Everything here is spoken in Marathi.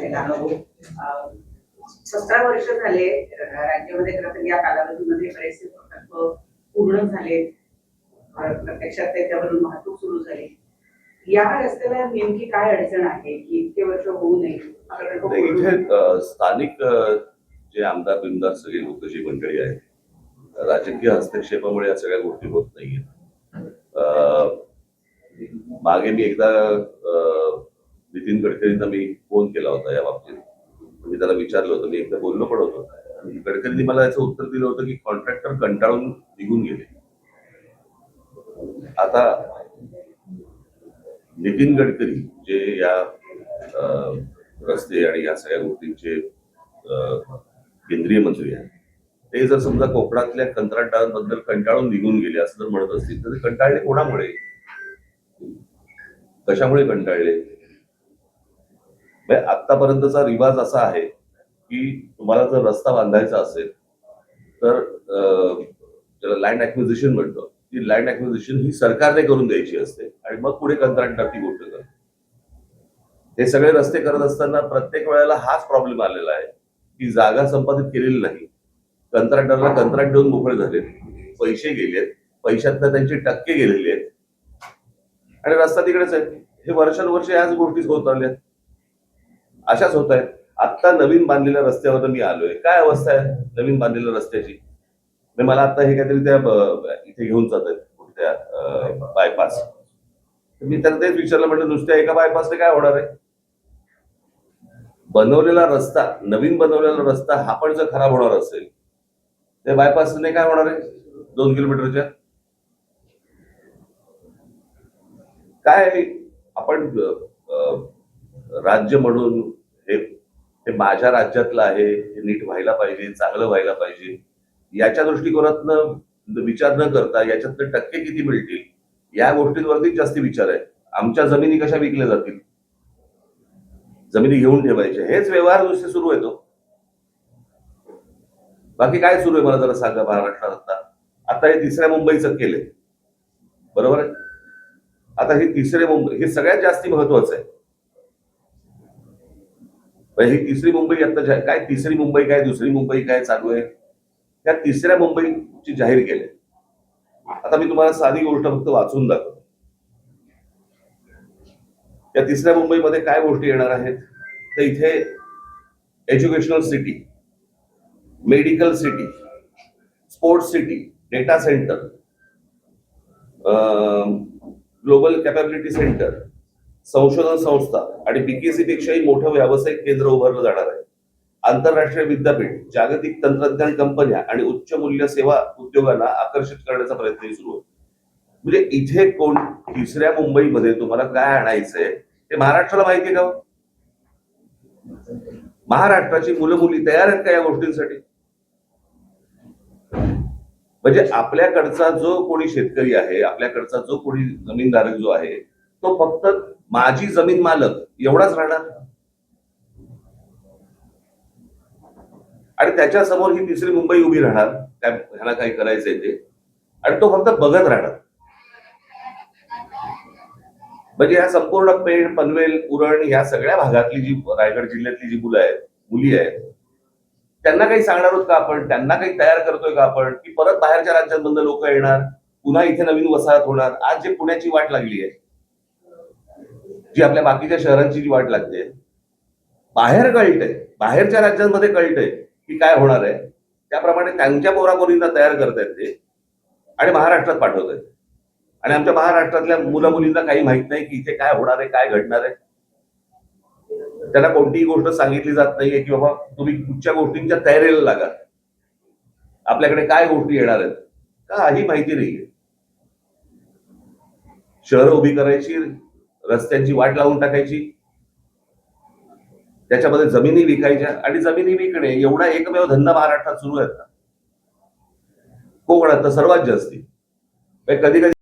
झालेला अनुभव. 17 वर्ष झाले राज्यामध्ये, खरं तर या कालावधीमध्ये बरेचसे प्रकल्प पूर्ण झाले, प्रत्यक्षात त्याच्यावरून वाहतूक सुरू झाली. या रस्त्याला नेमकी काय अडचण आहे की इतके वर्ष होऊ नये? इथे स्थानिक जे आमदार बिमदार सगळे लोक जी मंडळी आहेत, राजकीय हस्तक्षेपामुळे या सगळ्या गोष्टी होत नाहीये. मागे मी एकदा नितीन गडकरींना मी फोन केला होता या बाबतीत. मी त्याला विचारलं होतं, मी एकदा बोललो पण होतो, आणि गडकरींनी मला याचं उत्तर दिलं होतं की कॉन्ट्रॅक्टर कंटाळून निघून गेले. आता नितीन गडकरी जे या रस्ते आणि या सगळ्या गोष्टींचे केंद्रीय मंत्री आहेत, ते जर समजा कोकणातल्या कंत्राटदारांबद्दल कंटाळून निघून गेले असं जर म्हणत असतील तर ते कंटाळले कोणामुळे, कशामुळे कंटाळले? आतापर्यंतचा रिवाज असा आहे की तुम्हाला जर रस्ता बांधायचा असेल तर ज्याला लँड ऍक्विजिशन म्हणतो, ती लँड ऍक्विजिशन ही सरकारने करून द्यायची असते आणि मग पुढे कंत्राटदार ती गोष्ट करतो. हे सगळे रस्ते करत असताना प्रत्येक वेळेला हाच प्रॉब्लेम आलेला आहे की जागा संपादित केलेली नाही, कंत्राटदाराला कंत्राट देऊन मोकळे झालेत, पैसे गेलेत, पैशातनं त्यांचे टक्के गेलेले आहेत आणि रस्ता तिकडेच आहे. हे वर्षानुवर्ष याच गोष्टी होत आल्या, अशाच होत आहेत. आता नवीन बांधलेल्या रस्त्यावर मी आलोय, काय अवस्था आहे नवीन बांधलेल्या रस्त्याची? मला आता हे काहीतरी त्या इथे घेऊन जात आहेत कुठल्या बायपास. मी त्यांना तेच विचारलं, म्हटलं नुसत्या एका बायपासने काय होणार आहे? बनवलेला रस्ता, नवीन बनवलेला रस्ता हा पण जर खराब होणार असेल त्या बायपासने काय होणार आहे 2 किलोमीटरच्या? काय आपण राज्य म्हणून हे माझ्या राज्यातलं आहे, हे नीट व्हायला पाहिजे, चांगलं व्हायला पाहिजे, याच्या दृष्टिकोनातनं विचार न करता याच्यातले टक्के किती मिळतील या गोष्टींवरती जास्ती विचार आहे. आमच्या जमिनी कशा विकल्या जातील, जमिनी घेऊन ठेवायच्या, हेच व्यवहार नुसते सुरू आहे. तो बाकी काय सुरू आहे मला जरा सांगा महाराष्ट्रात? आता हे तिसऱ्या मुंबईचं केलंय, बरोबर आहे. आता हे तिसरे मुंबई हे सगळ्यात जास्ती महत्वाचं आहे. ही तिसरी मुंबई आता काय, तिसरी मुंबई काय, दुसरी मुंबई काय चालू आहे, त्या तिसऱ्या मुंबईची जाहीर केली. आता मी तुम्हाला साधी गोष्ट फक्त वाचून दाखवतो. त्या तिसऱ्या मुंबईमध्ये काय गोष्टी येणार आहेत तर इथे educational city, medical city, sports city, data centre, global capability centre, संशोधन संस्था आणि बीकेसी पेक्षाही मोठं व्यावसायिक केंद्र उभारलं जाणार आहे. आंतरराष्ट्रीय विद्यापीठ, जागतिक तंत्रज्ञान कंपन्या आणि उच्च मूल्य सेवा उद्योगांना आकर्षित करण्याचा प्रयत्न सुरू आहे. म्हणजे इथे कोण तिसऱ्या मुंबईमध्ये तुम्हाला काय आणायचंय ते महाराष्ट्राला माहिती का? महाराष्ट्राची मुलं मुली तयार आहेत का या गोष्टींसाठी? म्हणजे आपल्याकडचा जो कोणी शेतकरी आहे, आपल्याकडचा जो कोणी जमीनधारक जो आहे, तो फक्त माझी जमीन मालक एवढाच राहणार आणि त्याच्या समोर ही तिसरी मुंबई उभी राहणार, ह्याला काही करायचंय ते, आणि तो फक्त बघत राहणार. म्हणजे या संपूर्ण पेण, पनवेल, उरण या सगळ्या भागातली जी रायगड जिल्ह्यातली जी मुलं आहेत, मुली आहेत, त्यांना काही सांगणार आहोत का आपण? त्यांना काही तयार करतोय का आपण की परत बाहेरच्या राज्यांमधून लोक येणार, पुन्हा इथे नवीन वसाहत होणार? आज जे पुण्याची वाट लागली आहे, जी आपल्या बाकीच्या शहरांची जी वाट लागते, बाहेर कळतंय, बाहेरच्या राज्यांमध्ये कळतंय की काय होणार आहे, त्याप्रमाणे त्यांच्या पोरापोरींना तयार करतायत ते आणि महाराष्ट्रात पाठवत आहेत. आणि आमच्या महाराष्ट्रातल्या मुला मुलींना काही माहित नाही की इथे काय होणार आहे, काय घडणार आहे. त्यांना कोणतीही गोष्ट सांगितली जात नाहीये की बाबा तुम्ही कुठच्या गोष्टींच्या तयारीला लागा, आपल्याकडे काय गोष्टी येणार आहेत, काही माहिती नाहीये. शहरं उभी करायची, रस्त्यांची वाट लावून टाकायची, त्याच्यामध्ये जमिनी विकायच्या आणि जमिनी विकणे एवढा एकमेव धंदा महाराष्ट्रात सुरू आहे. कोकणात तर सर्वात जास्ती. कधी कधी